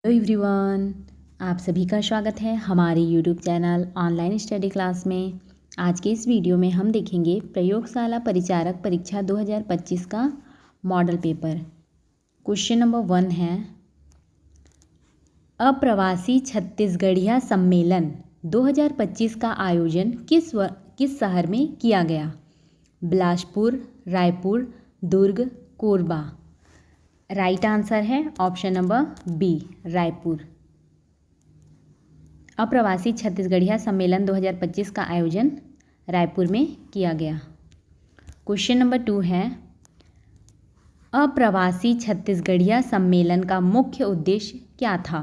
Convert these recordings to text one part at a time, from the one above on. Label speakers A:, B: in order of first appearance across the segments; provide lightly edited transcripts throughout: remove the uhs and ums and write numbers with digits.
A: Hello everyone, आप सभी का स्वागत है हमारे YouTube channel online study class में। आज के इस वीडियो में हम देखेंगे प्रयोगशाला परिचारक परीक्षा 2025 का मॉडल पेपर। क्वेश्चन नंबर 1 है, अप्रवासी छत्तीसगढ़िया सम्मेलन 2025 का आयोजन किस शहर में किया गया? बिलासपुर, रायपुर, दुर्ग, कोरबा। राइट आंसर है ऑप्शन नंबर बी, रायपुर। अप्रवासी छत्तीसगढ़िया सम्मेलन 2025 का आयोजन रायपुर में किया गया। क्वेश्चन नंबर 2 है, अप्रवासी छत्तीसगढ़िया सम्मेलन का मुख्य उद्देश्य क्या था?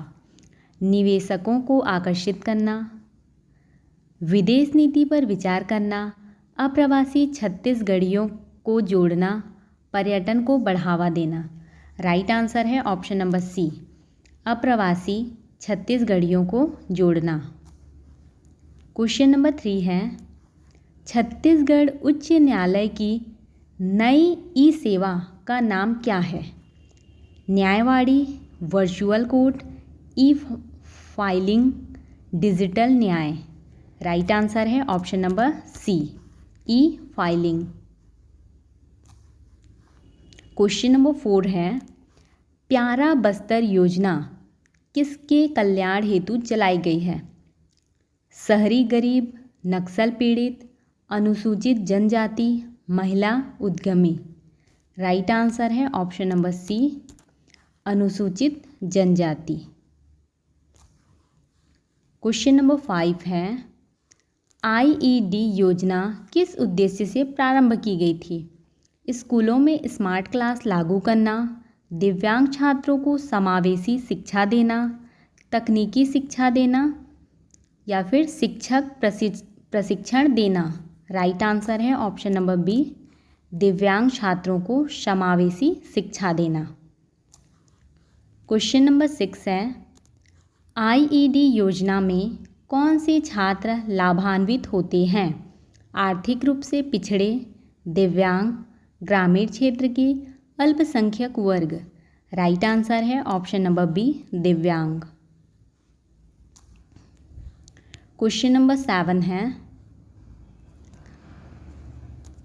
A: निवेशकों को आकर्षित करना, विदेश नीति पर विचार करना, अप्रवासी छत्तीसगढ़ियों को जोड़ना, पर्यटन को बढ़ावा देना। राइट आंसर है ऑप्शन नंबर सी, अप्रवासी छत्तीसगढ़ियों को जोड़ना। क्वेश्चन नंबर 3 है, छत्तीसगढ़ उच्च न्यायालय की नई ई सेवा का नाम क्या है? न्यायवाड़ी, virtual court, E filing, digital न्याय। राइट आंसर है option number C, E filing. Question number 4 है, प्यारा बस्तर योजना किसके कल्याण हेतु चलाई गई है? शहरी गरीब, नक्सल पीड़ित, अनुसूचित जनजाति, महिला उद्यमी। राइट आंसर है ऑप्शन नंबर सी, अनुसूचित जनजाति। क्वेश्चन नंबर 5 है, आईईडी योजना किस उद्देश्य से प्रारंभ की गई थी? स्कूलों में स्मार्ट क्लास लागू करना, दिव्यांग छात्रों को समावेशी शिक्षा देना, तकनीकी शिक्षा देना या फिर शिक्षक प्रशिक्षण देना। राइट आंसर है ऑप्शन नंबर बी, दिव्यांग छात्रों को समावेशी शिक्षा देना। क्वेश्चन नंबर 6 है, आईईडी योजना में कौन से छात्र लाभान्वित होते हैं? आर्थिक रूप से पिछड़े, दिव्यांग, ग्रामीण क्षेत्र के अल्पसंख्यक वर्ग। राइट आंसर है ऑप्शन नंबर बी, दिव्यांग। क्वेश्चन नंबर 7 है,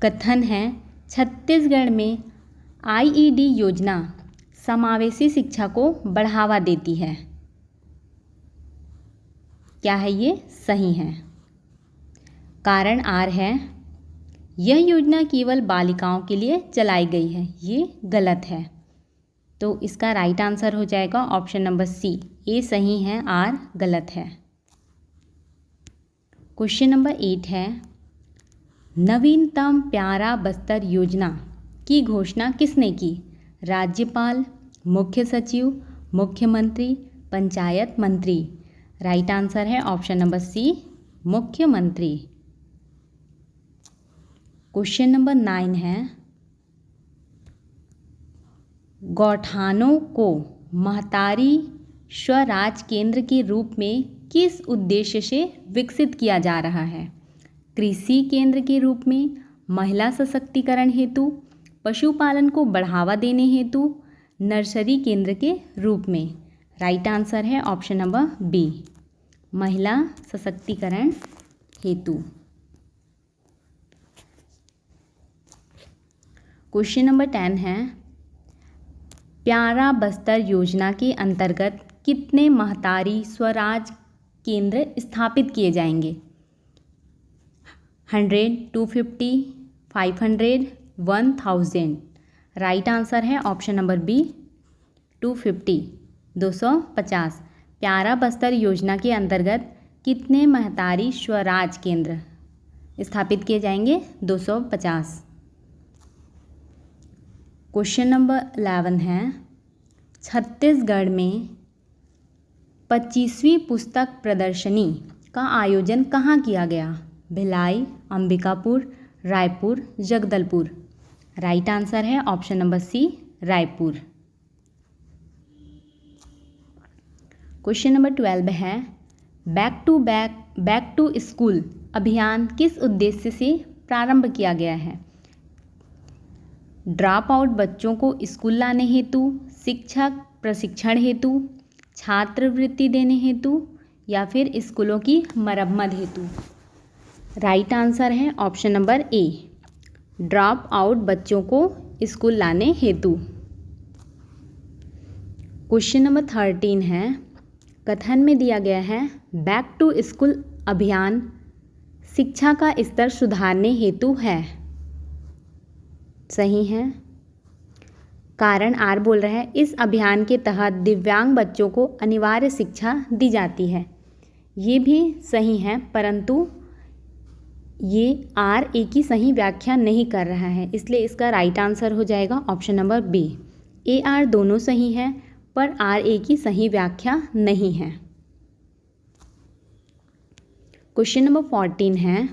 A: कथन है छत्तीसगढ़ में आईईडी योजना समावेशी शिक्षा को बढ़ावा देती है। क्या है ये? सही है। कारण आर है, यह योजना केवल बालिकाओं के लिए चलाई गई है। ये गलत है, तो इसका राइट आंसर हो जाएगा ऑप्शन नंबर सी, ए सही है, आर गलत है। क्वेश्चन नंबर 8 है, नवीनतम प्यारा बस्तर योजना की घोषणा किसने की? राज्यपाल, मुख्य सचिव, मुख्यमंत्री, पंचायत मंत्री। राइट आंसर है ऑप्शन नंबर सी, मुख्यमंत्री। क्वेश्चन नंबर 9 है, गौठानों को महतारी स्वराज केंद्र के रूप में किस उद्देश्य से विकसित किया जा रहा है? कृषि केंद्र के रूप में, महिला सशक्तिकरण हेतु, पशुपालन को बढ़ावा देने हेतु, नर्सरी केंद्र के रूप में। राइट आंसर है ऑप्शन नंबर बी, महिला सशक्तिकरण हेतु। क्वेश्चन नंबर 10 है, प्यारा बस्तर योजना के अंतर्गत कितने महतारी स्वराज केंद्र स्थापित किए जाएंगे? 100, 250, 500, 1000। राइट आंसर है ऑप्शन नंबर बी, 250, 250। प्यारा बस्तर योजना के अंतर्गत कितने महतारी स्वराज केंद्र स्थापित किए जाएंगे? 250। क्वेश्चन नंबर 11 है, छत्तीसगढ़ में 25वीं पुस्तक प्रदर्शनी का आयोजन कहाँ किया गया? भिलाई, अंबिकापुर, रायपुर, जगदलपुर। राइट आंसर है option number C, Raipur. Question number 12 है, बैक टू स्कूल अभियान किस उद्देश्य से प्रारंभ किया गया है? ड्रॉप आउट बच्चों को स्कूल लाने हेतु, शिक्षक प्रशिक्षण हेतु, छात्रवृत्ति देने हेतु या फिर स्कूलों की मरम्मत हेतु। राइट आंसर है ऑप्शन नंबर ए, ड्रॉप आउट बच्चों को स्कूल लाने हेतु। क्वेश्चन नंबर 13 है, कथन में दिया गया है बैक टू स्कूल अभियान शिक्षा का स्तर सुधारने हेतु है। सही है। कारण आर बोल रहा है इस अभियान के तहत दिव्यांग बच्चों को अनिवार्य शिक्षा दी जाती है। ये भी सही है, परंतु ये आर ए की सही व्याख्या नहीं कर रहा है, इसलिए इसका राइट आंसर हो जाएगा option number B. A R दोनों सही है, पर आर ए की सही व्याख्या नहीं है। क्वेश्चन नंबर 14 है,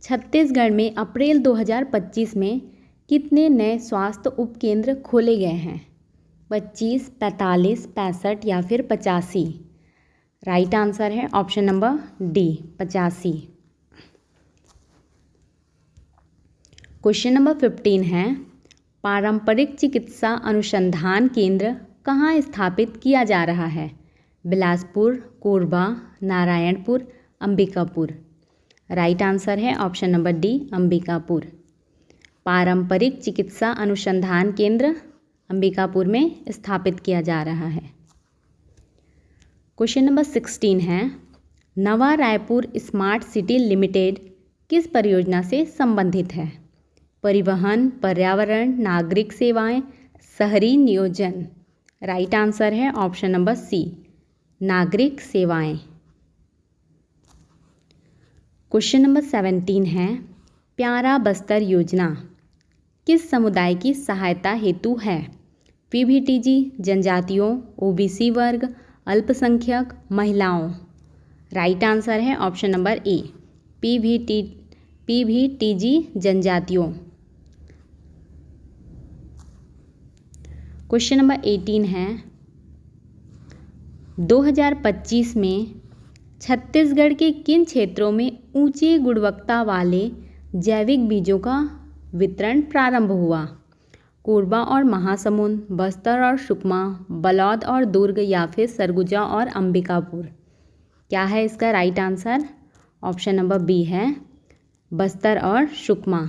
A: छत्तीसगढ़ में अप्रैल 2025 में कितने नए स्वास्थ्य उपकेंद्र खोले गए हैं? 25, 45, 65 या फिर 85? राइट आंसर है option number D, 85। Question number 15 है, पारंपरिक चिकित्सा अनुसंधान केंद्र कहाँ स्थापित किया जा रहा है? बिलासपुर, कोरबा, नारायणपुर, अंबिकापुर? राइट आंसर है ऑप्शन नंबर डी, अंबिकापुर। पारंपरिक चिकित्सा अनुसंधान केंद्र अंबिकापुर में स्थापित किया जा रहा है। क्वेश्चन नंबर 16 है, नवा रायपुर स्मार्ट सिटी लिमिटेड किस परियोजना से संबंधित है? परिवहन, पर्यावरण, नागरिक सेवाएं, शहरी नियोजन? राइट आंसर है ऑप्शन नंबर सी, नागरिक सेवाएं। क्वेश्चन नंबर 17 है, प्यारा बस्तर योजना किस समुदाय की सहायता हेतु है? पीवीटीजी, जनजातियों, ओबीसी वर्ग, अल्पसंख्यक, महिलाओं? राइट आंसर है ऑप्शन नंबर ए, पीवीटीजी, जनजातियों। क्वेश्चन नंबर 18 है, 2025 में छत्तीसगढ़ के किन क्षेत्रों में ऊंची गुणवत्ता वाले जैविक बीजों का वितरण प्रारंभ हुआ? कोरबा और महासमुंद, बस्तर और सुकमा, बलौद और दुर्ग या फिर सरगुजा और अंबिकापुर? क्या है इसका right answer? Option number B है बस्तर और सुकमा।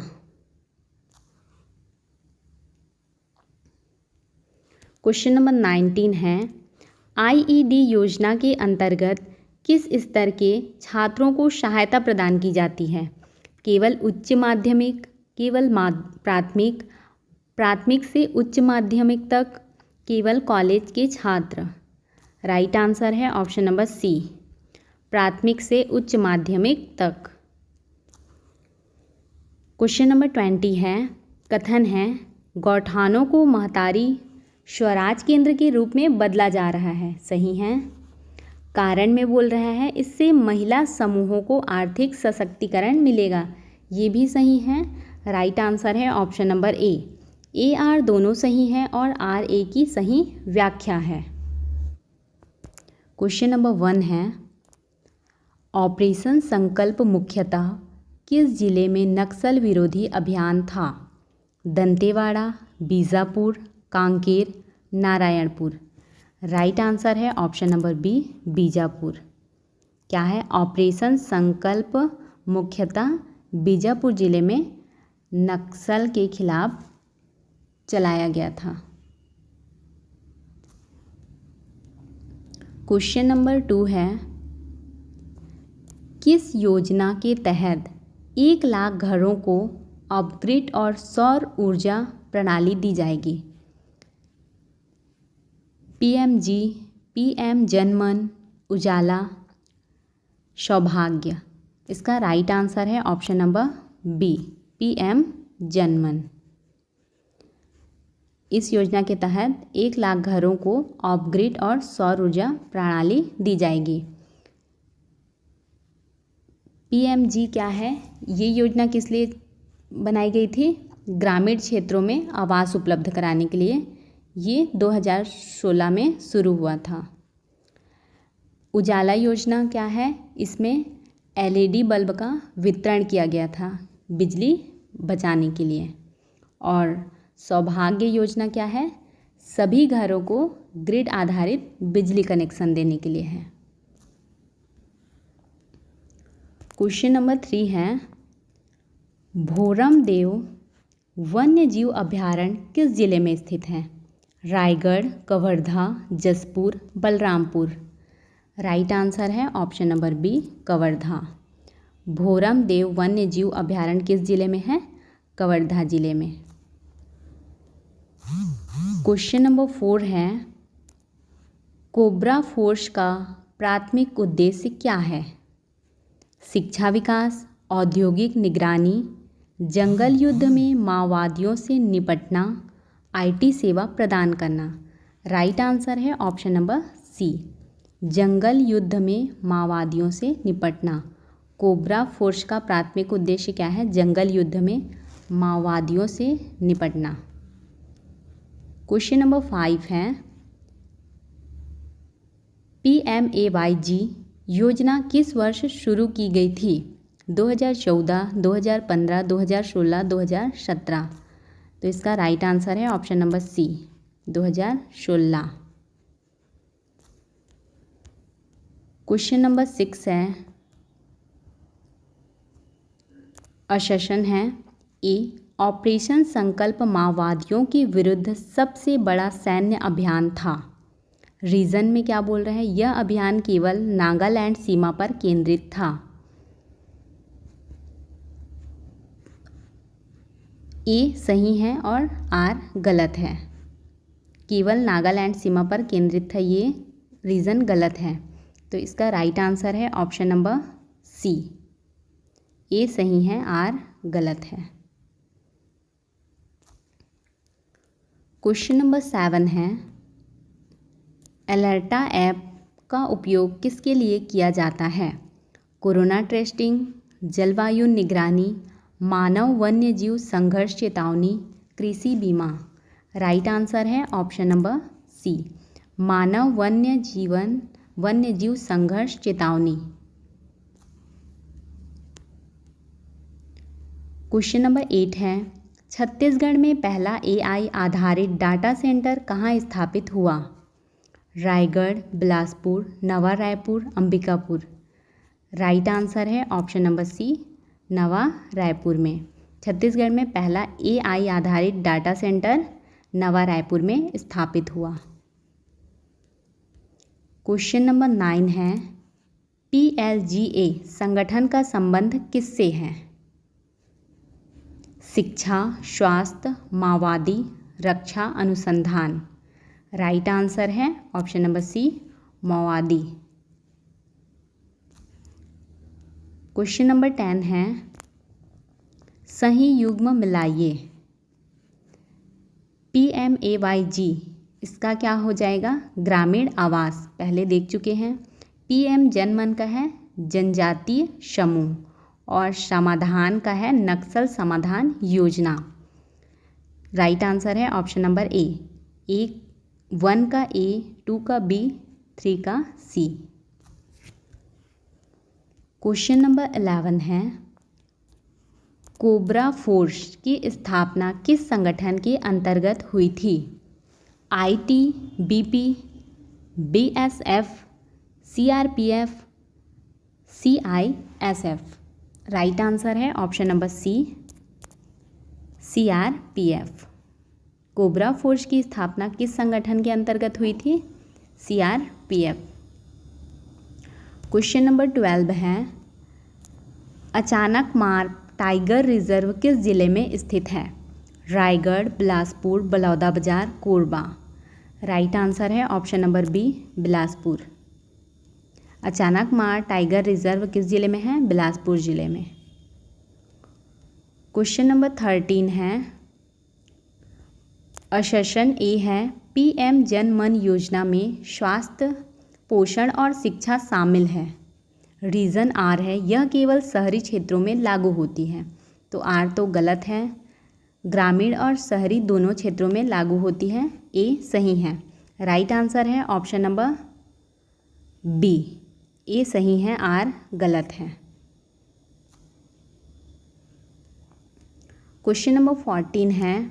A: क्वेश्चन नंबर 19 है, आईईडी योजना के अंतर्गत किस स्तर के छात्रों को सहायता प्रदान की जाती है? केवल उच्च माध्यमिक, केवल प्राथमिक, प्राथमिक से उच्च माध्यमिक तक, केवल कॉलेज के छात्र? राइट आंसर है ऑप्शन नंबर सी, प्राथमिक से उच्च माध्यमिक तक। क्वेश्चन नंबर 20 है, कथन है गौठानों को महतारी स्वराज केंद्र के रूप में बदला जा रहा है। सही है। कारण में बोल रहा है इससे महिला समूहों को आर्थिक सशक्तिकरण मिलेगा। ये भी सही है। राइट आंसर है ऑप्शन नंबर ए आर दोनों सही हैं और आर ए की सही व्याख्या है। क्वेश्चन नंबर 1 है, ऑपरेशन संकल्प मुख्यतः किस जिले में नक्सल विरोधी अभियान था? दंतेवाड़ा, बीजापुर, कांकेर, नारायणपुर? राइट आंसर है ऑप्शन नंबर बी, बीजापुर। क्या है? ऑपरेशन संकल्प मुख्यतः बीजापुर जिले में नक्सल के खिलाफ चलाया गया था। क्वेश्चन नंबर 2 है, किस योजना के तहत 1 लाख घरों को अपग्रेड और सौर ऊर्जा प्रणाली दी जाएगी? पीएमजी, पीएम जनमन, उजाला, सौभाग्य? इसका राइट आंसर है ऑप्शन नंबर बी, पीएम जनमन। इस योजना के तहत 1 लाख घरों को ऑफ-ग्रिड और सौर ऊर्जा प्रणाली दी जाएगी। पीएमजी क्या है? ये योजना किस लिए बनाई गई थी? ग्रामीण क्षेत्रों में आवास उपलब्ध कराने के लिए। ये 2016 में शुरू हुआ था। उजाला योजना क्या है? इसमें एलईडी बल्ब का वितरण किया गया था बिजली बचाने के लिए। और सौभाग्य योजना क्या है? सभी घरों को ग्रिड आधारित बिजली कनेक्शन देने के लिए है। क्वेश्चन नंबर 3 है, भोरमदेव वन्य जीव अभयारण्य किस जिले में स्थित है? रायगढ़, कवर्धा, जसपुर, बलरामपुर। राइट आंसर है option number B, Kawardha. Bhoramdeo वन्य जीव अभयारण्य किस जिले में है? कवर्धा जिले में। क्वेश्चन नंबर 4 है, कोबरा फोर्स का प्राथमिक उद्देश्य क्या है? शिक्षा विकास, औद्योगिक निगरानी, जंगल युद्ध में माओवादियों से निपटना, आईटी सेवा प्रदान करना। राइट आंसर है ऑप्शन नंबर सी, जंगल युद्ध में माओवादियों से निपटना। कोबरा फोर्स का प्राथमिक उद्देश्य क्या है? जंगल युद्ध में माओवादियों से निपटना। क्वेश्चन नंबर 5 है, PMAYG योजना किस वर्ष शुरू की गई थी? 2014, 2015, 2016, 2017। तो इसका राइट आंसर है option number C, 2016। Question number 6 है, अशसन है। ए, ऑपरेशन संकल्प माओवादियों के विरुद्ध सबसे बड़ा सैन्य अभियान था। रीजन में क्या बोल रहे हैं? यह अभियान केवल नागालैंड सीमा पर केंद्रित था। ए सही है और आर गलत है। केवल नागालैंड सीमा पर केंद्रित था, ये रीजन गलत है। तो इसका राइट आंसर है ऑप्शन नंबर सी, ए सही है, आर गलत है। क्वेश्चन नंबर 7 है, अलर्टा ऐप का उपयोग किसके लिए किया जाता है? कोरोना टेस्टिंग, जलवायु निगरानी, मानव वन्य जीव संघर्ष चेतावनी, कृषि बीमा। राइट आंसर है ऑप्शन नंबर सी, मानव वन्य जीव संघर्ष चेतावनी। क्वेश्चन नंबर 8 है, छत्तीसगढ़ में पहला AI आधारित डाटा सेंटर कहाँ स्थापित हुआ? रायगढ़, बिलासपुर, नवा रायपुर, अंबिकापुर। राइट आंसर है ऑप्शन नंबर सी, नवा रायपुर में। छत्तीसगढ़ में पहला AI आधारित डाटा सेंटर नवा रायपुर में स्थापित हुआ। क्वेश्चन नंबर 9 है, PLGA संगठन का संबंध किससे है? शिक्षा, स्वास्थ्य, माओवादी, रक्षा, अनुसंधान। राइट आंसर है ऑप्शन नंबर सी, माओवादी। क्वेश्चन नंबर 10 है, सही युग्म मिलाइए। PMAYG इसका क्या हो जाएगा? ग्रामीण आवास, पहले देख चुके हैं। PM जनमन का है जनजातीय समूह, और समाधान का है नक्सल समाधान योजना। राइट आंसर है ऑप्शन नंबर ए, 1 का ए, 2 का बी, 3 का सी। क्वेश्चन नंबर 11 है, कोबरा फोर्स की स्थापना किस संगठन के अंतर्गत हुई थी? ITBP, BSF, CRPF, CISF। Right answer है option number C, CRPF। Cobra force की स्थापना किस संगठन के अंतर्गत हुई थी? CRPF। क्वेश्चन नंबर 12 है, अचानक मार टाइगर रिजर्व किस जिले में स्थित है? रायगढ़, बिलासपुर, बलौदाबाजार, कोरबा। राइट आंसर है ऑप्शन नंबर बी, बिलासपुर। अचानक मार टाइगर रिजर्व किस जिले में है? बिलासपुर जिले में। क्वेश्चन नंबर 13 है, अशसन ए है, PM जन मन योजना में स्वास्थ्य, पोषण और शिक्षा शामिल है। रीज़न आर है, यह केवल शहरी क्षेत्रों में लागू होती है। तो आर तो गलत है, ग्रामीण और शहरी दोनों क्षेत्रों में लागू होती है। ए सही है। राइट आंसर है ऑप्शन नंबर बी, ए सही है, आर गलत है। क्वेश्चन नंबर 14 है,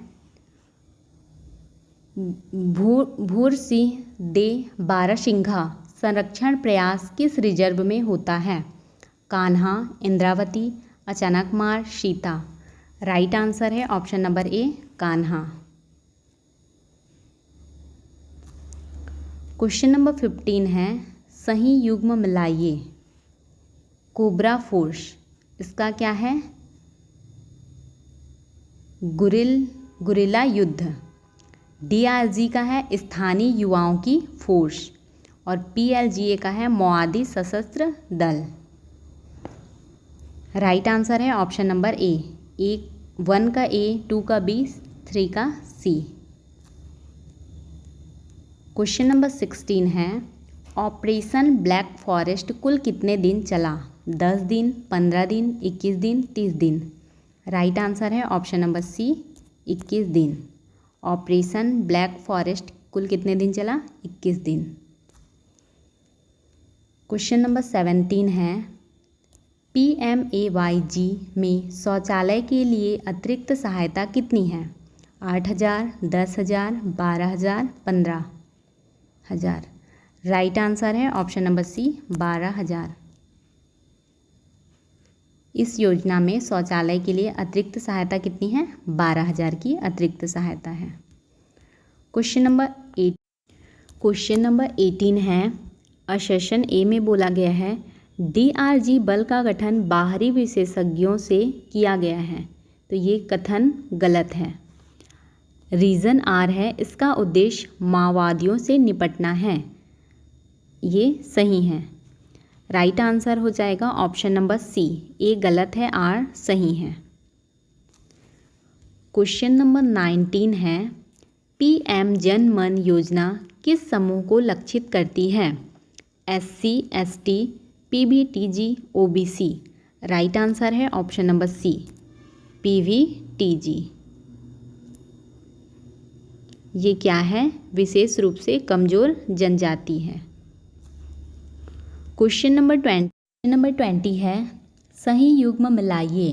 A: भूरसिंह दे बारहसिंघा संरक्षण प्रयास किस रिजर्व में होता है? कान्हा, इंद्रावती, अचानकमार, सीता। राइट आंसर है ऑप्शन नंबर ए, कान्हा। क्वेश्चन नंबर 15 है, सही युग्म मिलाइए। कोबरा फोर्स, इसका क्या है? गुरिल्ला युद्ध। डीआरजी का है स्थानीय युवाओं की फोर्स और पीएलजीए का है मौआदी सशस्त्र दल। राइट आंसर है ऑप्शन नंबर ए, 1 का ए, 2 का बी, 3 का सी। क्वेश्चन नंबर 16 है, ऑपरेशन ब्लैक फॉरेस्ट कुल कितने दिन चला? 10 दिन, 15 दिन, 21 दिन, 30 दिन। राइट आंसर है ऑप्शन नंबर सी, 21 दिन। ऑपरेशन ब्लैक फॉरेस्ट कुल कितने दिन चला? 21 दिन। क्वेश्चन नंबर 17 है, PMAYG में शौचालय के लिए अतिरिक्त सहायता कितनी है? 8,000, 10,000, 12,000, 15,000। राइट आंसर है ऑप्शन नंबर सी, 12,000। इस योजना में शौचालय के लिए अतिरिक्त सहायता कितनी है? 12,000 की अतिरिक्त सहायता है। क्वेश्चन नंबर 18 है, सेशन ए में बोला गया है, डीआरजी बल का गठन बाहरी विशेषज्ञों से किया गया है। तो ये कथन गलत है। रीज़न आर है, इसका उद्देश्य माओवादियों से निपटना है। ये सही है। राइट आंसर हो जाएगा ऑप्शन नंबर सी, ए गलत है, आर सही है। क्वेश्चन नंबर 19 है, पीएम जन मन योजना किस समूह को लक्षित करती है? SC, ST, PVTG, OBC। Right answer है ऑप्शन नंबर सी, PVTG। ये क्या है? विशेष रूप से कमज़ोर जनजाति है। क्वेश्चन नंबर 20 है, सही युग्म मिलाइए।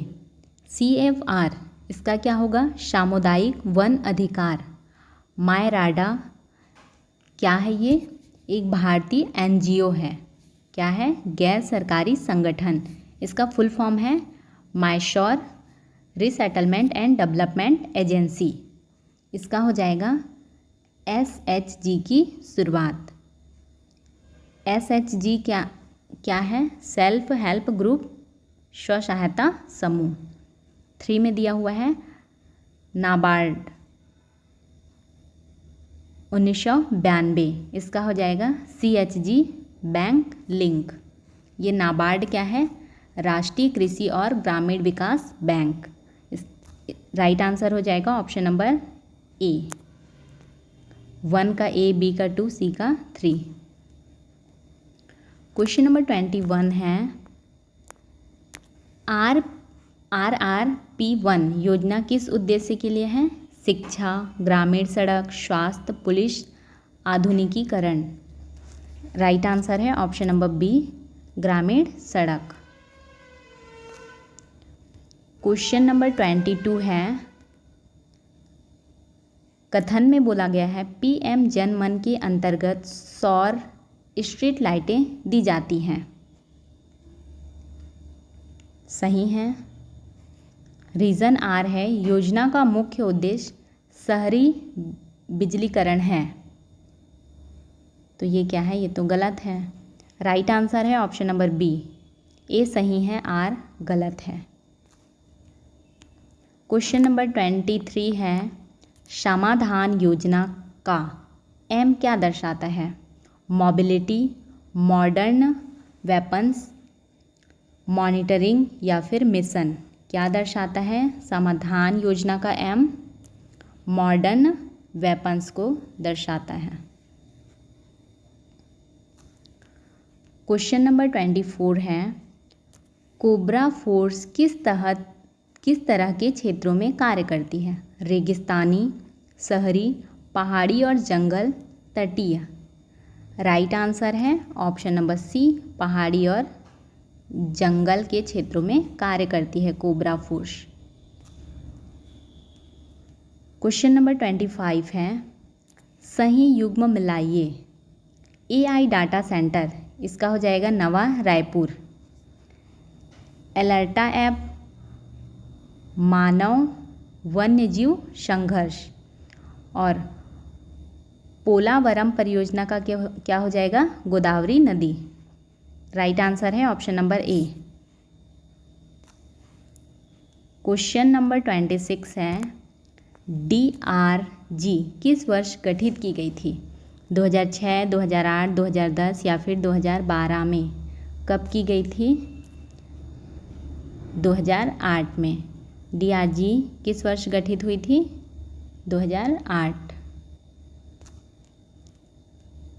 A: CFR, इसका क्या होगा? सामुदायिक वन अधिकार। मायराडा क्या है? ये एक भारतीय NGO है। क्या है? गैर सरकारी संगठन। इसका फुल फॉर्म है मायशोर रिसेटलमेंट एंड डेवलपमेंट एजेंसी। इसका हो जाएगा SHG की शुरुआत। SHG क्या है? सेल्फ हेल्प ग्रुप, स्व सहायता समूह। 3 में दिया हुआ है नाबार्ड 1992। इसका हो जाएगा CHG बैंक लिंक। ये नाबार्ड क्या है? राष्ट्रीय कृषि और ग्रामीण विकास बैंक। राइट आंसर हो जाएगा ऑप्शन नंबर ए, 1 का ए, बी का 2, सी का 3। क्वेश्चन नंबर 21 है, RRP1 योजना किस उद्देश्य के लिए है? शिक्षा, ग्रामीण सड़क, स्वास्थ्य, पुलिस, आधुनिकीकरण। राइट आंसर है ऑप्शन नंबर बी, ग्रामीण सड़क। क्वेश्चन नंबर 22 है, कथन में बोला गया है, पीएम जन मन के अंतर्गत सौर स्ट्रीट लाइटें दी जाती हैं। सही है। रीज़न आर है, योजना का मुख्य उद्देश्य शहरी बिजलीकरण है। तो ये क्या है? ये तो गलत है। राइट आंसर है ऑप्शन नंबर बी, ए सही है, आर गलत है। क्वेश्चन नंबर 23 है, समाधान योजना का एम क्या दर्शाता है? मोबिलिटी, मॉडर्न वेपन्स, मॉनिटरिंग या फिर मिशन। क्या दर्शाता है? समाधान योजना का एम मॉडर्न वेपन्स को दर्शाता है। क्वेश्चन नंबर 24 है, कोबरा फोर्स किस तरह के क्षेत्रों में कार्य करती है? रेगिस्तानी, शहरी, पहाड़ी और जंगल, तटीय। राइट आंसर है ऑप्शन नंबर सी, पहाड़ी और जंगल के क्षेत्रों में कार्य करती है कोबरा फोर्स। क्वेश्चन नंबर 25 है, सही युग्म मिलाइए। AI डाटा सेंटर, इसका हो जाएगा नवा रायपुर। एलर्टा ऐप, मानव वन्यजीव संघर्ष। और पोलावरम परियोजना का क्या हो जाएगा? गोदावरी नदी। राइट आंसर है ऑप्शन नंबर ए। क्वेश्चन नंबर 26 है, DRG किस वर्ष गठित की गई थी? 2006, 2008, 2010 या फिर 2012 में? कब की गई थी? 2008 में। DRG किस वर्ष गठित हुई थी? 2008।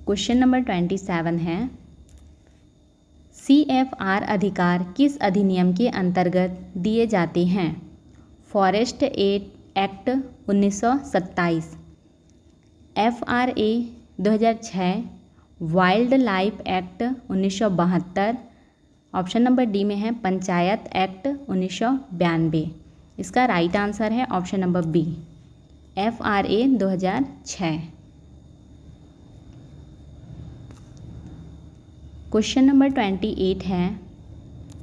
A: क्वेश्चन नंबर 27 है, CFR अधिकार किस अधिनियम के अंतर्गत दिए जाते हैं? Forest act 1927, FRA 2006, wildlife act 1972, option number D में है पंचायत एक्ट 1992। इसका राइट आंसर है option number B, FRA 2006। Question number 28 है,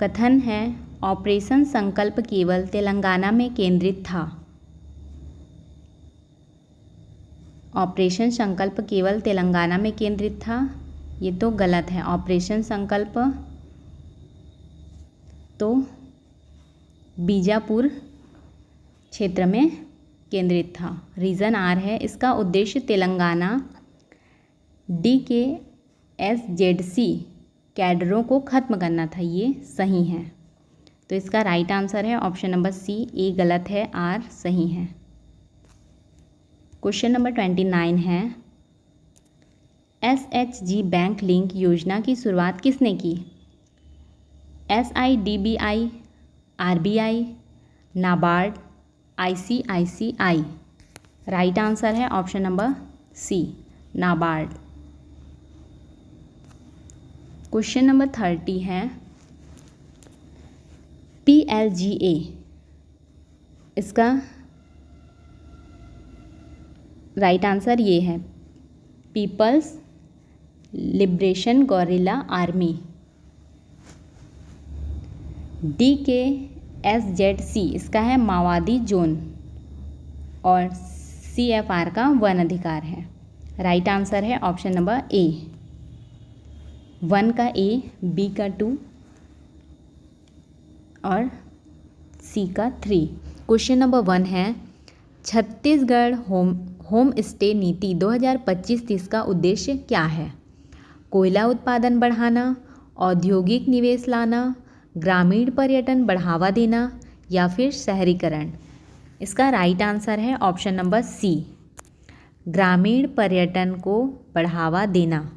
A: कथन है ऑपरेशन संकल्प केवल तेलंगाना में केंद्रित था। ऑपरेशन संकल्प केवल तेलंगाना में केंद्रित था, ये तो गलत है। ऑपरेशन संकल्प तो बीजापुर क्षेत्र में केंद्रित था। रीज़न आर है, इसका उद्देश्य तेलंगाना DKSZC कैडरों को खत्म करना था। ये सही है, तो इसका राइट आंसर है ऑप्शन नंबर सी। ए गलत है, आर सही है। क्वेश्चन नंबर 29 है, SHG बैंक लिंक योजना की शुरुआत किसने की? SIDBI, RBI, NABARD, ICICI। Right answer है option number C, NABARD. Question number 30 है, PLGA, इसका राइट आंसर ये है people's liberation guerrilla army. DKSZC इसका है माओवादी जोन और CFR का वन अधिकार है। राइट आंसर है ऑप्शन नंबर ए, 1 का A, B का 2 और C का 3। क्वेश्चन नंबर 1 है, छत्तीसगढ़ होम स्टे नीति 2025-30 का उद्देश्य क्या है? कोयला उत्पादन बढ़ाना, औद्योगिक निवेश लाना, ग्रामीण पर्यटन बढ़ावा देना या फिर शहरीकरण? इसका राइट आंसर है ऑप्शन नंबर सी, ग्रामीण पर्यटन को बढ़ावा देना।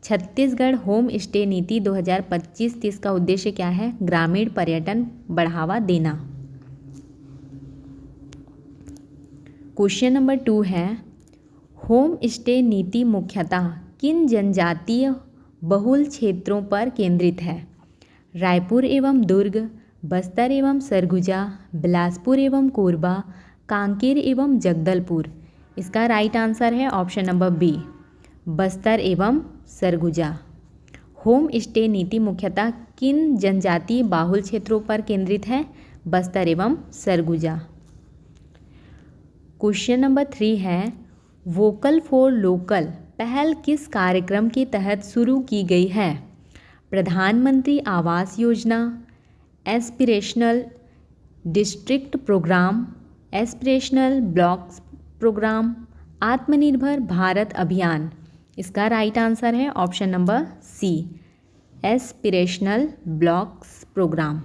A: छत्तीसगढ़ होम स्टे नीति 2025-30 का उद्देश्य क्या है? ग्रामीण पर्यटन बढ़ावा देना। क्वेश्चन नंबर 2 है, होम स्टे नीति मुख्यतः किन जनजातीय बहुल क्षेत्रों पर केंद्रित है? रायपुर एवं दुर्ग, बस्तर एवं सरगुजा, बिलासपुर एवं कोरबा, कांकेर एवं जगदलपुर? इसका राइट आंसर है ऑप्शन नंबर बी, बस्तर एवं सरगुजा। होम स्टे नीति मुख्यतः किन जनजातीय बाहुल क्षेत्रों पर केंद्रित है? बस्तर एवं सरगुजा। क्वेश्चन नंबर 3 है, वोकल फॉर लोकल पहल किस कार्यक्रम के तहत शुरू की गई है? Pradhanmantri Awas Yojana, aspirational district programme, aspirational blocks programme, Atmanirbhar Bharat Abhiyan? इसका राइट आंसर है option number C, aspirational blocks programme.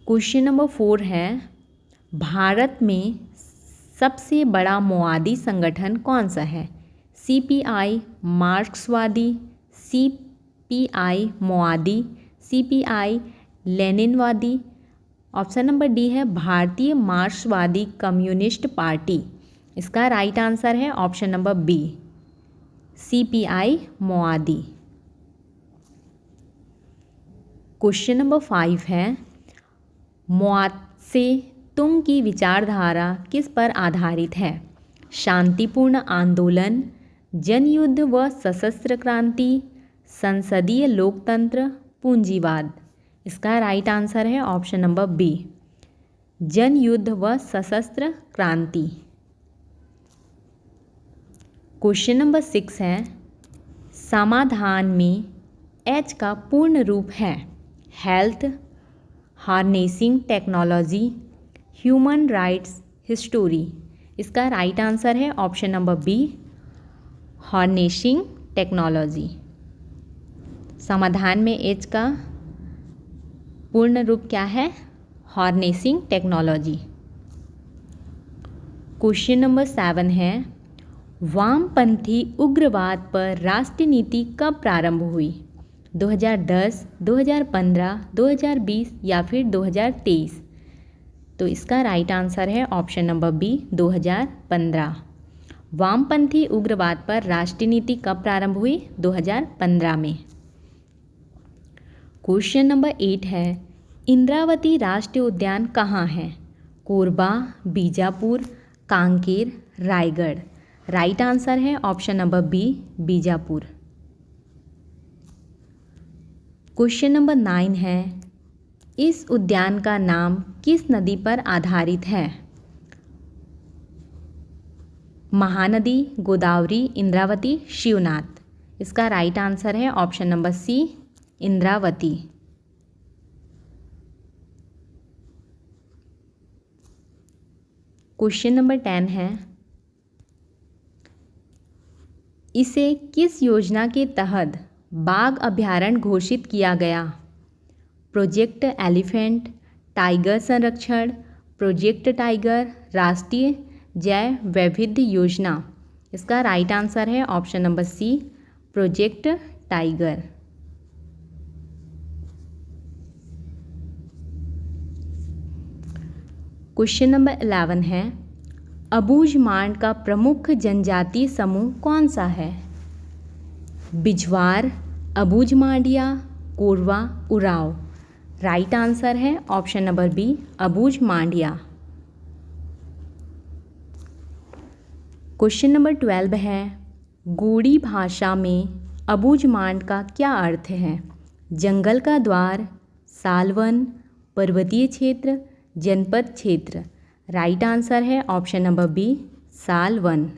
A: Question number 4 है, भारत में सबसे बड़ा मओवादी संगठन कौन सा है? CPI मार्क्सवादी, CPI मओवादी, CPI लेनिनवादी? ऑप्शन नंबर डी है भारतीय मार्क्सवादी कम्युनिस्ट पार्टी। इसका राइट आंसर है ऑप्शन नंबर बी, CPI मओवादी। क्वेश्चन नंबर 5 है, मओवाद से तुंग की विचारधारा किस पर आधारित है? शांतिपूर्ण आंदोलन, जनयुद्ध व सशस्त्र क्रांति, संसदीय लोकतंत्र, पूंजीवाद। इसका राइट आंसर है ऑप्शन नंबर बी, जनयुद्ध व सशस्त्र क्रांति। क्वेश्चन नंबर 6 है, समाधान में एच का पूर्ण रूप है? Health, harnessing technology, human rights, history. इसका राइट आंसर है option number B, harnessing technology. Samadhan में एच का पूर्ण रूप क्या है? Harnessing technology. क्वेश्चन नंबर 7 है, वामपंथी उग्रवाद पर राष्ट्रीय नीति कब प्रारंभ हुई? 2010, 2015, 2020 या फिर 2023? तो इसका राइट आंसर है ऑप्शन नंबर बी, 2015। वामपंथी उग्रवाद पर राष्ट्रीय नीति कब प्रारंभ हुई? 2015 में। क्वेश्चन नंबर 8 है, इंद्रावती राष्ट्रीय उद्यान कहाँ है? कोरबा, बीजापुर, कांकेर, रायगढ़। राइट आंसर है option number B, Bijapur. Question number 9 है, इस उद्यान का नाम किस नदी पर आधारित है? महानदी, गोदावरी, इंद्रावती, शिवनाथ। इसका राइट आंसर है option number C, Indravati. Question number 10 है, इसे किस योजना के तहत बाघ अभयारण्य घोषित किया गया? प्रोजेक्ट एलिफेंट, टाइगर संरक्षण, प्रोजेक्ट टाइगर, राष्ट्रीय जैव वैविध्य योजना। इसका राइट आंसर है option number C, project tiger. Question number 11 है, अबूझमाड़ का प्रमुख जनजातीय समूह कौन सा है? बिझवार, अबूझमाड़िया, कोरवा, उराव। राइट आंसर है option number B, Abujhmaria. Question number 12 है, गोंडी भाषा में अबूझमाड़ का क्या अर्थ है? जंगल का द्वार, सालवन, पर्वतीय क्षेत्र, जनपद क्षेत्र। राइट आंसर है option number B, Salwan.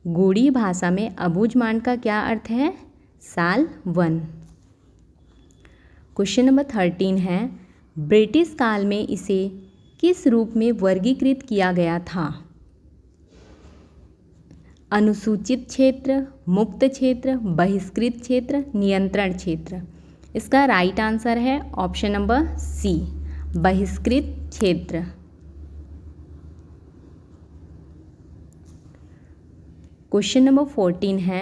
A: Gondi भाषा में अबूझमाड़ का क्या अर्थ है? सालवन। क्वेश्चन नंबर 13 है, ब्रिटिश काल में इसे किस रूप में वर्गीकृत किया गया था? अनुसूचित क्षेत्र, मुक्त क्षेत्र, बहिष्कृत क्षेत्र, नियंत्रण क्षेत्र। इसका राइट आंसर है ऑप्शन नंबर सी, बहिष्कृत क्षेत्र। क्वेश्चन नंबर 14 है,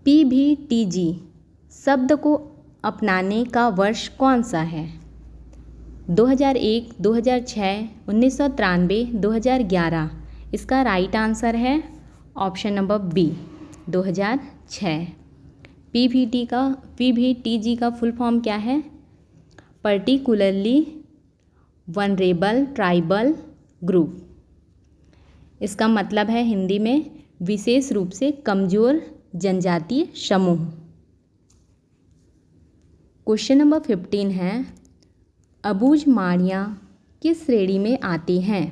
A: PVTG शब्द को अपनाने का वर्ष कौन सा है? 2001, 2006, 1993, 2011। इसका राइट आंसर है ऑप्शन नंबर बी, 2006। PVTG का फुल फॉर्म क्या है? Particularly vulnerable tribal group. इसका मतलब है हिंदी में विशेष रूप से कमज़ोर जनजातीय समूह। क्वेश्चन नंबर 15 है, अबूझमाड़िया किस श्रेणी में आते हैं?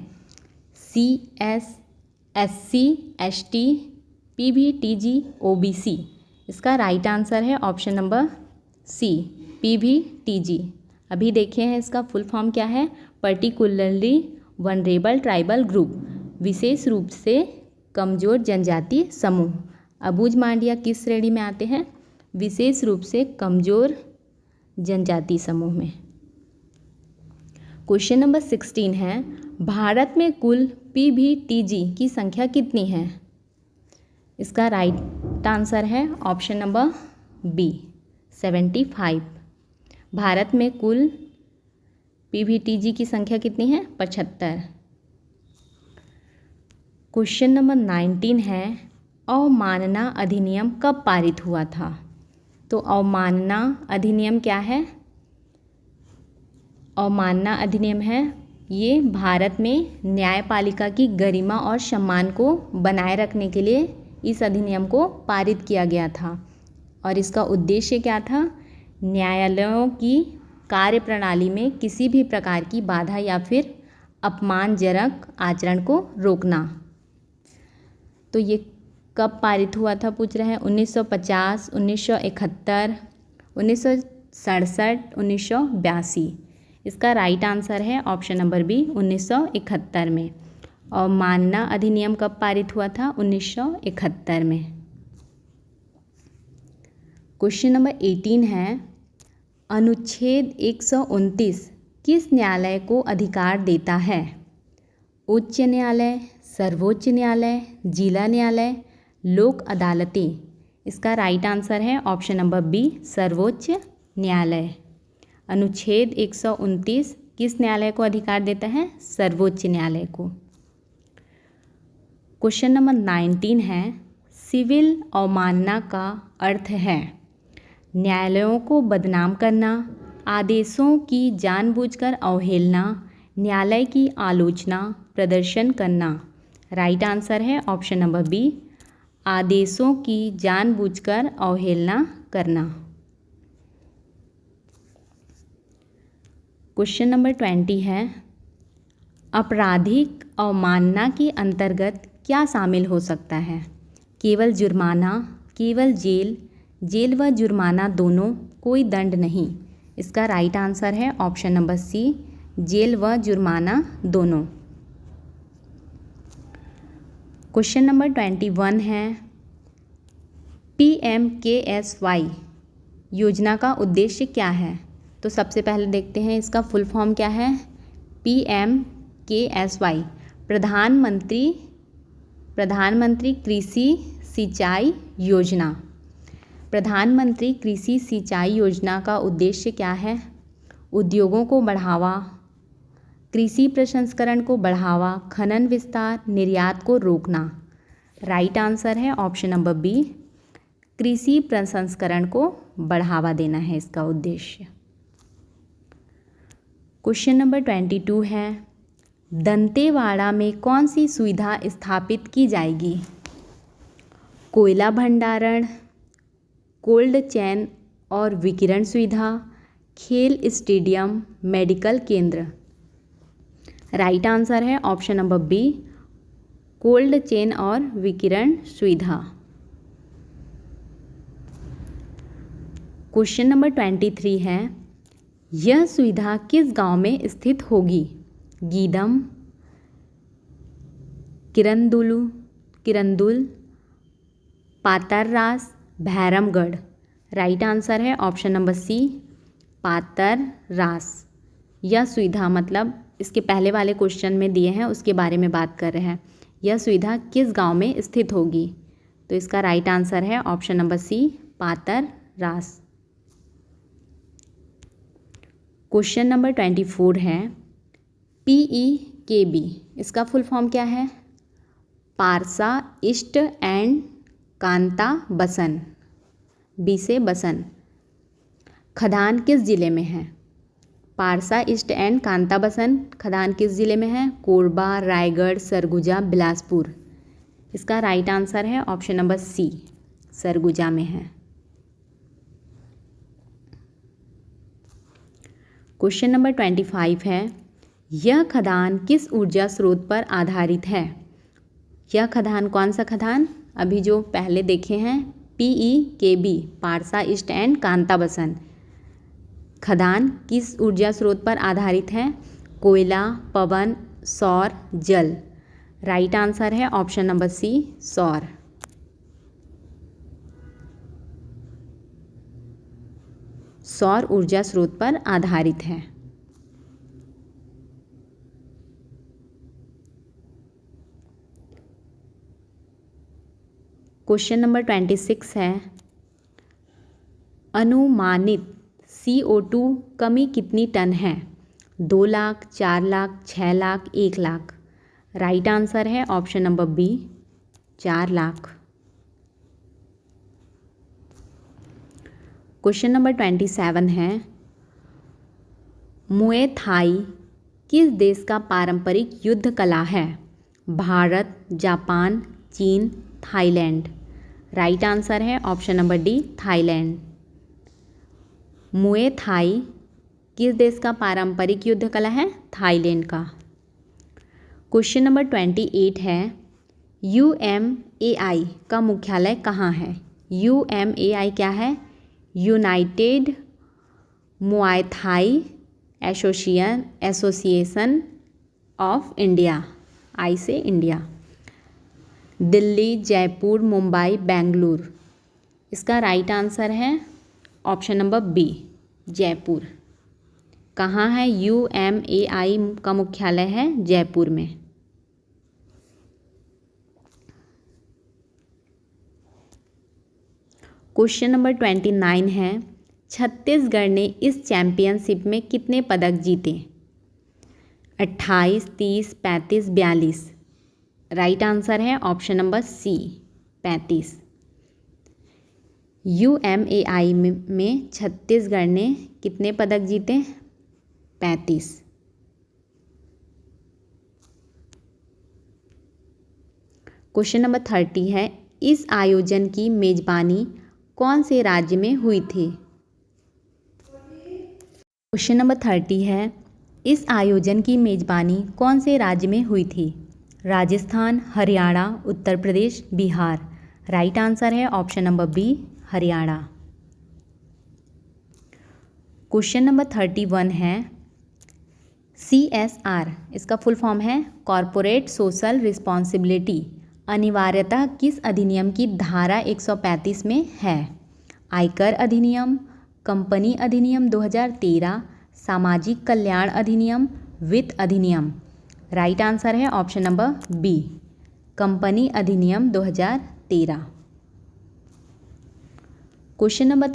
A: CS, SC, ST, PVTG, OBC। इसका राइट आंसर है ऑप्शन नंबर सी, PVTG। अभी देखे हैं इसका फुल फॉर्म क्या है? पर्टिकुलरली वनरेबल ट्राइबल ग्रुप, विशेष रूप से कमज़ोर जनजातीय समूह। अबूझमाड़िया किस श्रेणी में आते हैं? विशेष रूप से कमज़ोर जनजातीय समूह में। क्वेश्चन नंबर 16 है, भारत में कुल PVTG की संख्या कितनी है? इसका राइट आंसर है ऑप्शन नंबर बी, 75। भारत में कुल PVTG की संख्या कितनी है? 75। क्वेश्चन नंबर 19 है, अवमानना अधिनियम कब पारित हुआ था? तो अवमानना अधिनियम क्या है? अवमानना अधिनियम है ये भारत में न्यायपालिका की गरिमा और सम्मान को बनाए रखने के लिए इस अधिनियम को पारित किया गया था। और इसका उद्देश्य क्या था? न्यायालयों की कार्यप्रणाली में किसी भी प्रकार की बाधा या फिर अपमानजनक आचरण को रोकना। तो ये कब पारित हुआ था पूछ रहे हैं? 1950, 1971, 1967, 1982। इसका राइट आंसर है ऑप्शन नंबर बी, 1971 में। और मानना अधिनियम कब पारित हुआ था? 1971 में। क्वेश्चन नंबर 18 है, अनुच्छेद 129 किस न्यायालय को अधिकार देता है? उच्च न्यायालय, सर्वोच्च न्यायालय, जिला न्यायालय, लोक अदालतें। इसका राइट आंसर है ऑप्शन नंबर बी, सर्वोच्च न्यायालय। अनुच्छेद 129 किस न्यायालय को अधिकार देता है? सर्वोच्च न्यायालय को। क्वेश्चन नंबर 19 है, सिविल अवमानना का अर्थ है न्यायालयों को बदनाम करना, आदेशों की जानबूझकर अवहेलना, न्यायालय की आलोचना, प्रदर्शन करना। राइट आंसर है ऑप्शन नंबर बी, आदेशों की जानबूझकर अवहेलना करना। क्वेश्चन नंबर 20 है, आपराधिक अवमानना के अंतर्गत क्या शामिल हो सकता है? केवल जुर्माना, केवल जेल, जेल व जुर्माना दोनों, कोई दंड नहीं। इसका राइट आंसर है ऑप्शन नंबर सी, जेल व जुर्माना दोनों। क्वेश्चन नंबर 21 है, PMKSY योजना का उद्देश्य क्या है? तो सबसे पहले देखते हैं इसका फुल फॉर्म क्या है। PMKSY प्रधानमंत्री कृषि सिंचाई योजना। प्रधानमंत्री कृषि सिंचाई योजना का उद्देश्य क्या है? उद्योगों को बढ़ावा, कृषि प्रसंस्करण को बढ़ावा, खनन विस्तार, निर्यात को रोकना। राइट आंसर है ऑप्शन नंबर बी, कृषि प्रसंस्करण को बढ़ावा देना है इसका उद्देश्य। क्वेश्चन नंबर 22 है, दंतेवाड़ा में कौन सी सुविधा स्थापित की जाएगी? कोयला भंडारण, कोल्ड चेन और विकिरण सुविधा, खेल स्टेडियम, मेडिकल केंद्र। राइट आंसर है option number B, cold chain और विकिरण सुविधा। क्वेश्चन नंबर 23 है, यह सुविधा किस गांव में स्थित होगी? गीदम, किरंदुल, पातररास, भैरमगढ़। राइट आंसर है ऑप्शन नंबर सी, पातररास। यह सुविधा मतलब इसके पहले वाले क्वेश्चन में दिए हैं उसके बारे में बात कर रहे हैं। यह सुविधा किस गांव में स्थित होगी? तो इसका राइट आंसर है option number C, Patarras. Question number 24 है, PEKB इसका फुल फॉर्म क्या है? पारसा ईस्ट एंड कांता बसन, बी से बसन। खदान किस जिले में है? पारसा ईस्ट एंड कांता बसन खदान किस जिले में है? कोरबा, रायगढ़, सरगुजा, बिलासपुर। इसका राइट आंसर है ऑप्शन नंबर सी, सरगुजा में है। क्वेश्चन नंबर 25 है, यह खदान किस ऊर्जा स्रोत पर आधारित है? यह खदान कौन सा खदान? अभी जो पहले देखे हैं PEKB, Parsa east and Kanta बसन खदान किस ऊर्जा स्रोत पर आधारित है? कोयला, पवन, सौर, जल। राइट आंसर है ऑप्शन नंबर सी, सौर। सौर ऊर्जा स्रोत पर आधारित है। क्वेश्चन नंबर 26 है, अनुमानित CO2 कमी कितनी टन है? 2 लाख, 4 लाख, 6 लाख, 1 लाख। राइट आंसर है option number B, 4 lakh. Question number 27 है, मुए थाई किस देश का पारंपरिक युद्ध कला है? भारत, जापान, चीन, थाईलैंड। राइट आंसर है option number D, Thailand. Muay Thai किस देश का पारंपरिक युद्ध कला है? थाईलैंड का। क्वेश्चन नंबर 28 है, UMAI का मुख्यालय कहाँ है? UMAI क्या है? United muay thai association of India, I से इंडिया। दिल्ली, जयपुर, मुंबई, बेंगलुरु। इसका राइट आंसर है ऑप्शन नंबर बी, जयपुर। कहाँ है UMAI का मुख्यालय? है जयपुर में। क्वेश्चन नंबर 29 है, छत्तीसगढ़ ने इस चैंपियनशिप में कितने पदक जीते? 28, 30, 35, 42। राइट आंसर है ऑप्शन नंबर सी, 35। UMAI में छत्तीसगढ़ ने कितने पदक जीते? 35। क्वेश्चन नंबर 30 है, इस आयोजन की मेजबानी कौन से राज्य में हुई थी? क्वेश्चन नंबर 30 है, इस आयोजन की मेजबानी कौन से राज्य में हुई थी? राजस्थान, हरियाणा, उत्तर प्रदेश, बिहार। राइट आंसर है option number B, Haryana. Question number 31 है, CSR इसका फुल फॉर्म है कॉरपोरेट सोशल रिस्पॉन्सिबिलिटी, अनिवार्यतः किस अधिनियम की धारा 135 में है? आयकर अधिनियम, कंपनी अधिनियम 2013, सामाजिक कल्याण अधिनियम, वित्त अधिनियम। राइट आंसर है ऑप्शन नंबर बी, कंपनी अधिनियम 2013। क्वेश्चन नंबर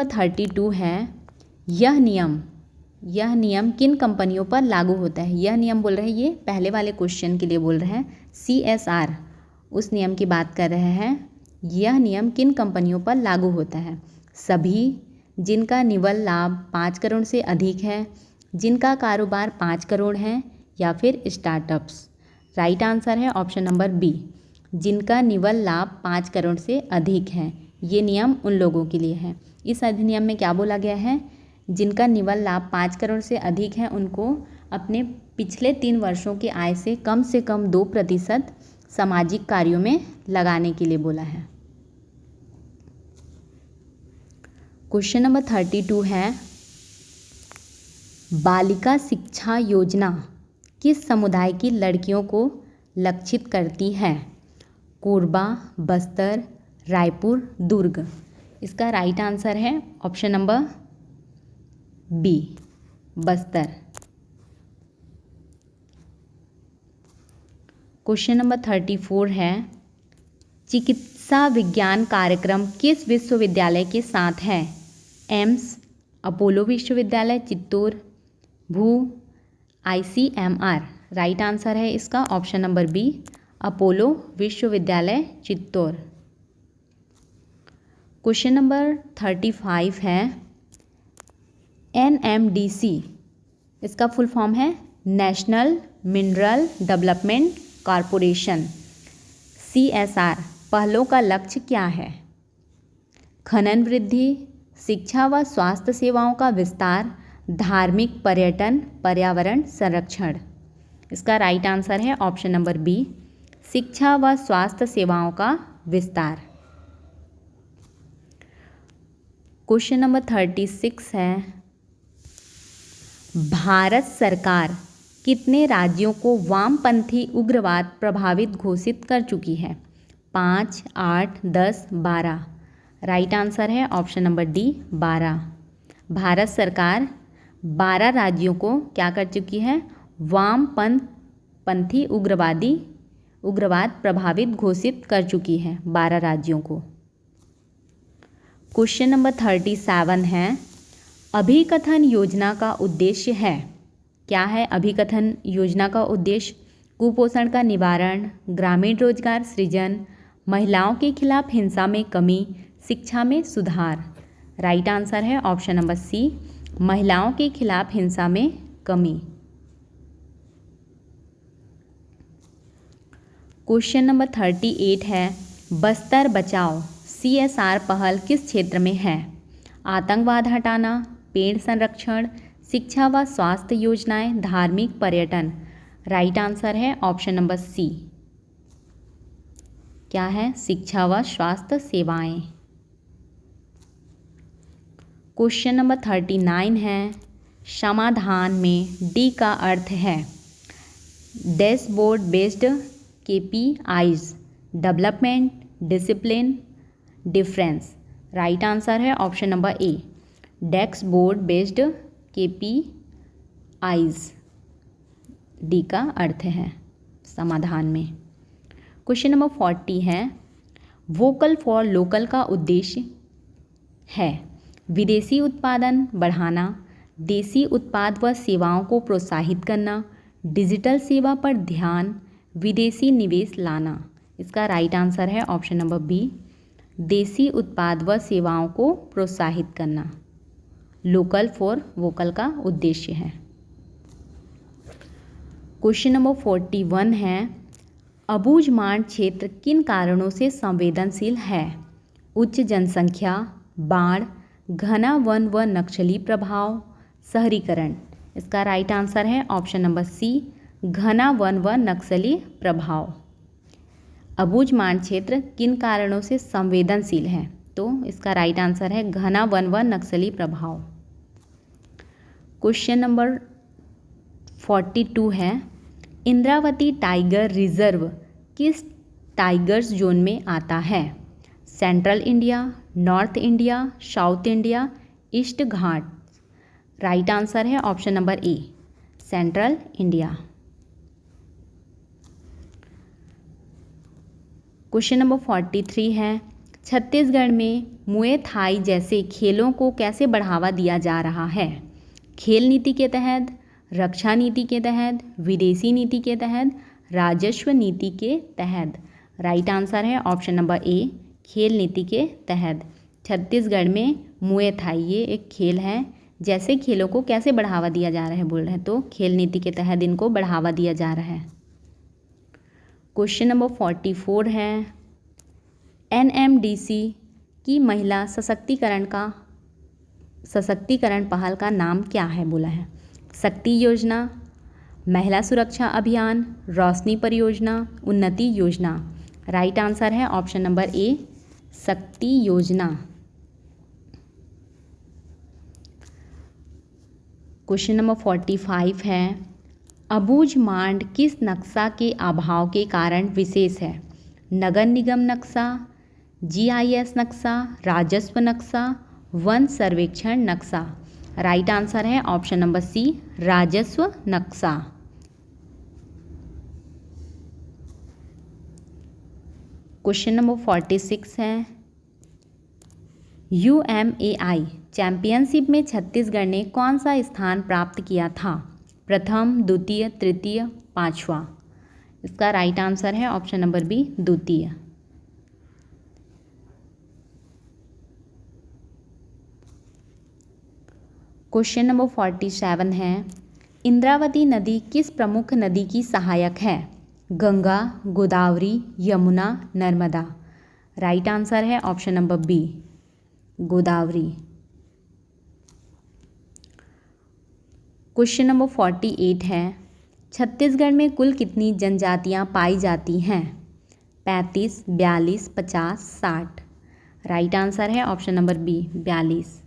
A: 32 है, यह नियम किन कंपनियों पर लागू होता है? यह नियम बोल रहे हैं, ये पहले वाले क्वेश्चन के लिए बोल रहे हैं। CSR उस नियम की बात कर रहे हैं। यह नियम किन कंपनियों पर लागू होता है? सभी जिनका निव्वल लाभ 5 करोड़ से अधिक है, जिनका कारोबार 5 करोड़ है, या फिर स्टार्टअप्स। राइट आंसर है ऑप्शन नंबर बी, जिनका निव्वल लाभ 5 करोड़ से अधिक है। ये नियम उन लोगों के लिए है। इस अधिनियम में क्या बोला गया है? जिनका निव्वल लाभ 5 करोड़ से अधिक है उनको अपने पिछले 3 वर्षों की आय से कम 2% सामाजिक कार्यों में लगाने के लिए बोला है। क्वेश्चन नंबर 32 है, बालिका शिक्षा योजना किस समुदाय की लड़कियों को लक्षित करती है? कोरबा, बस्तर, रायपुर, दुर्ग। इसका राइट आंसर है option number B, Bastar. Question number 34 है, चिकित्सा विज्ञान कार्यक्रम किस विश्वविद्यालय के साथ है? एम्स, अपोलो विश्वविद्यालय चित्तौड़, भू, ICMR। राइट आंसर है इसका ऑप्शन नंबर बी, अपोलो विश्वविद्यालय चित्तौड़। क्वेश्चन नंबर 35 है, NMDC इसका फुल फॉर्म है national mineral development corporation. CSR पहलों का लक्ष्य क्या है? खनन वृद्धि, शिक्षा व स्वास्थ्य सेवाओं का विस्तार, धार्मिक पर्यटन, पर्यावरण संरक्षण। इसका राइट आंसर है ऑप्शन नंबर बी, शिक्षा व स्वास्थ्य सेवाओं का विस्तार। क्वेश्चन नंबर 36 है, भारत सरकार कितने राज्यों को वामपंथी उग्रवाद प्रभावित घोषित कर चुकी है? 5, 8, 10, 12। राइट आंसर है ऑप्शन नंबर डी, 12। भारत सरकार 12 राज्यों को क्या कर चुकी है? वामपंथी उग्रवाद प्रभावित घोषित कर चुकी है 12 राज्यों को। क्वेश्चन नंबर 37 है, अभिकथन योजना का उद्देश्य है? क्या है अभिकथन योजना का उद्देश्य? कुपोषण का निवारण, ग्रामीण रोजगार सृजन, महिलाओं के खिलाफ हिंसा में कमी, शिक्षा में सुधार। राइट आंसर है ऑप्शन नंबर सी, महिलाओं के खिलाफ हिंसा में कमी। क्वेश्चन नंबर 38 है, बस्तर बचाओ CSR पहल किस क्षेत्र में है? आतंकवाद हटाना, पेड़ संरक्षण, शिक्षा व स्वास्थ्य योजनाएं, धार्मिक पर्यटन। राइट आंसर है ऑप्शन नंबर सी। क्या है? शिक्षा व स्वास्थ्य सेवाएं। क्वेश्चन नंबर 39 है, समाधान में डी का अर्थ है dashboard based KPIs, development, discipline, difference. Right answer है option number A, dashboard based KPIs, D का अर्थ है समाधान में। क्वेश्चन नंबर 40 है, वोकल फॉर लोकल का उद्देश्य है विदेशी उत्पादन बढ़ाना, देसी उत्पाद व सेवाओं को प्रोत्साहित करना, डिजिटल सेवा पर ध्यान, विदेशी निवेश लाना। इसका राइट आंसर है ऑप्शन नंबर बी, देसी उत्पाद व सेवाओं को प्रोत्साहित करना। लोकल फॉर वोकल का उद्देश्य है। क्वेश्चन नंबर 41 है, अबूझमाड़ क्षेत्र किन कारणों से संवेदनशील है? उच्च जनसंख्या, बाढ़, घना वन व नक्सली प्रभाव, शहरीकरण। इसका राइट आंसर है ऑप्शन नंबर सी, घना वन व नक्सली प्रभाव। अबूझमाड़ क्षेत्र किन कारणों से संवेदनशील है? तो इसका राइट आंसर है घना वन व नक्सली प्रभाव। क्वेश्चन नंबर 42 है, इंद्रावती टाइगर रिजर्व किस टाइगर्स जोन में आता है? Central India, north India, south India, east ghat. Right answer है option number A, central India. Question number 43 है, छत्तीसगढ़ में मुए थाई जैसे खेलों को कैसे बढ़ावा दिया जा रहा है? खेल नीति के तहत, रक्षा नीति के तहत, विदेशी नीति के तहत, राजस्व नीति के तहत। राइट आंसर है ऑप्शन नंबर ए, खेल नीति के तहत। छत्तीसगढ़ में मुए थाई ये एक खेल है, जैसे खेलों को कैसे बढ़ावा दिया जा रहा है बोल रहे हैं, तो खेल नीति के तहत इनको बढ़ावा दिया जा रहा है। क्वेश्चन नंबर 44 है, NMDC की महिला सशक्तिकरण पहल का नाम क्या है बोला है? शक्ति योजना, महिला सुरक्षा अभियान, रोशनी परियोजना, उन्नति योजना। राइट आंसर है ऑप्शन नंबर ए, शक्ति योजना। क्वेश्चन नंबर 45 है, अबूझमाड़ किस नक्शा के अभाव के कारण विशेष है? नगर निगम नक्शा, GIS नक्शा, राजस्व नक्शा, वन सर्वेक्षण नक्शा। राइट आंसर है ऑप्शन नंबर सी, राजस्व नक्शा। क्वेश्चन नंबर 46 है, UMAI चैंपियनशिप में छत्तीसगढ़ ने कौन सा स्थान प्राप्त किया था? प्रथम, द्वितीय, तृतीय, पांचवा। इसका राइट आंसर है ऑप्शन नंबर बी, द्वितीय। क्वेश्चन नंबर 47 है, इंद्रावती नदी किस प्रमुख नदी की सहायक है? गंगा, गोदावरी, यमुना, नर्मदा। राइट आंसर है option number B, Godavari. Question number 48 है, छत्तीसगढ़ में कुल कितनी जनजातियां पाई जाती हैं? 35, 42, 50, 60। राइट आंसर है ऑप्शन नंबर बी, 42।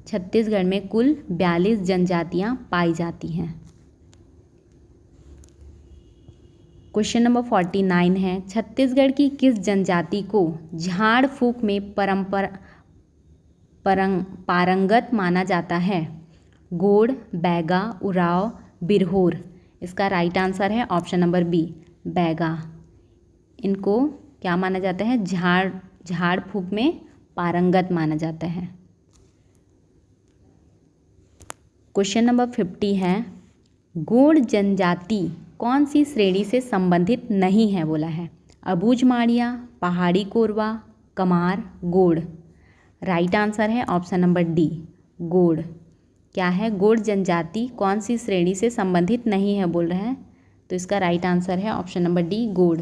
A: छत्तीसगढ़ में कुल 42 जनजातियां पाई जाती हैं। क्वेश्चन नंबर 49 है, छत्तीसगढ़ की किस जनजाति को झाड़ फूंक में पारंगत माना जाता है? गोड़, बैगा, उराव, बिरहोर। इसका राइट आंसर है ऑप्शन नंबर बी, बैगा। इनको क्या माना जाता है? झाड़ फूंक में पारंगत माना जाता है। क्वेश्चन नंबर 50 है, गोंड जनजाति कौन सी श्रेणी से संबंधित नहीं है बोला है? अबूझमाड़िया, पहाड़ी कोरवा, कमार, गोड़। राइट आंसर है ऑप्शन नंबर डी, गोड़। क्या है? गोंड जनजाति कौन सी श्रेणी से संबंधित नहीं है बोल रहे हैं, तो इसका राइट आंसर है ऑप्शन नंबर डी, गोंड।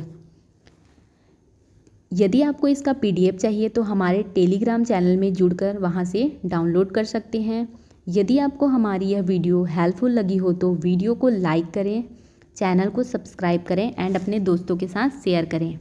A: यदि आपको इसका PDF चाहिए तो हमारे टेलीग्राम चैनल में जुड़कर वहां से डाउनलोड कर सकते हैं। यदि आपको हमारी यह वीडियो हेल्पफुल लगी हो तो वीडियो को लाइक करें, चैनल को सब्सक्राइब करें एंड अपने दोस्तों के साथ शेयर करें।